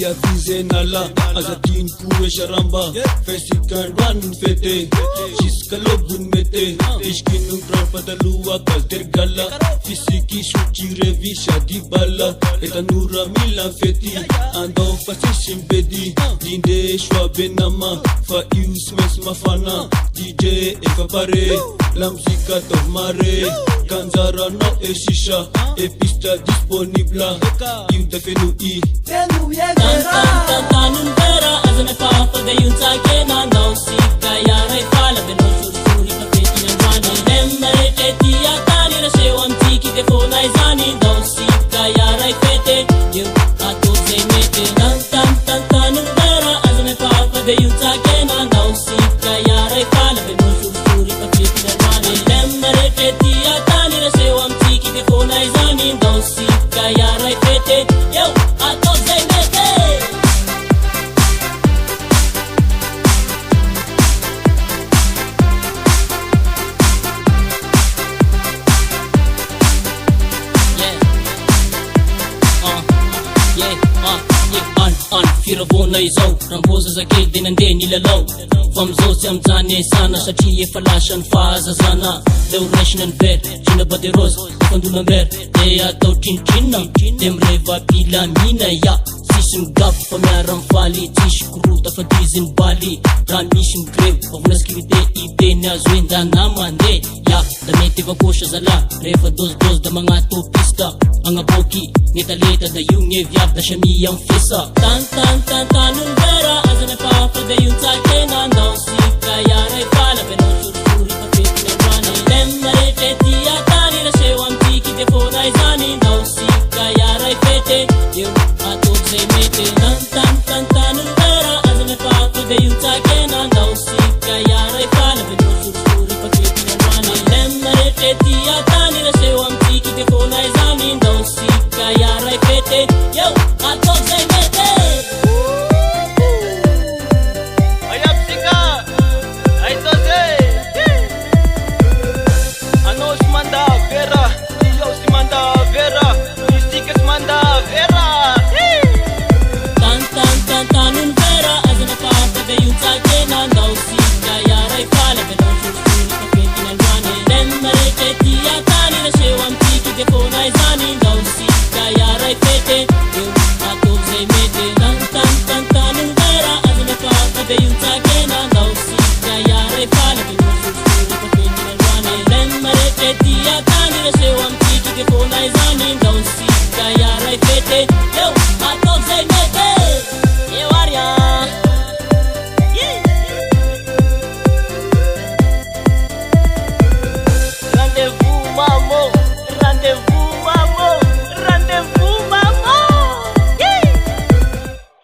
Dia Vizenala, Azadin Koué Charamba, Fesikan Fete, Jusqu'à l'Obun Mete, Ishkinum Prapadalua, Kaltergala, Fisiki Shuchi Revisha Dibala, Etanura Mila Feti, Ando Fasishim Bedi, Dinde Shwa Benama, Fa Yusmes Mafana, DJ Eva Pare, la musica Tov Mare, Kanzara no Eshisha, Epista Disponibla, Yunta Fenui. Tantanun vera azame papa de yunta kena no sika yara ifala de no shuri pa peti na zani lemare teti atani na shewam tiki de fona izani no sika yara ifete you ato se mete tantanun vera azame papa de yunta kena no sika yara ifala de no shuri pa peti na zani lemare teti atani na shewam tiki de fona izani no sika yara ifete you ato se mete. Firavona izao ramboza zakely de nandeha nilalao fa mizaotsy amijany sana satria efa lasa ny fahazazana leo raisina ny vera trina baderozy fandona-mbera de atao trinitrinina de mireva pilamina ya sisy migafo fa miara mifaly tsisy korota fa diziny baly raha misy migreo avona sécurité ibeny azo endana mandeha ya da mety evakosha zala rehefa dozidozy da magnato pista agnaboky netaleta da io gny viavy da samia amy fesa tantanun vera azana papa de yuntakena no sika yara ifala be no shuri pa peti na zani lemare teti atani na shewa mtiki de fona izani no sika yara ifete you ato se mete tantanun vera azana papa de yuntakena no sika yara ifala be no shuri pa peti na zani lemare teti atani na shewa mtiki de fona izani no sika yara ifete you ato se mete. Tantanun vera azana papa de yuntakena no sika yara ifala be no shuri pa peti na zani lemare teti atani na shewa mtiki de fona izani no sika yara ifete you ato se mete tantanun vera azana papa de yuntakena no sika yara ifala be no shuri pa peti na zani lemare teti atani na shewa mtiki de fona izani no sika yara ifete you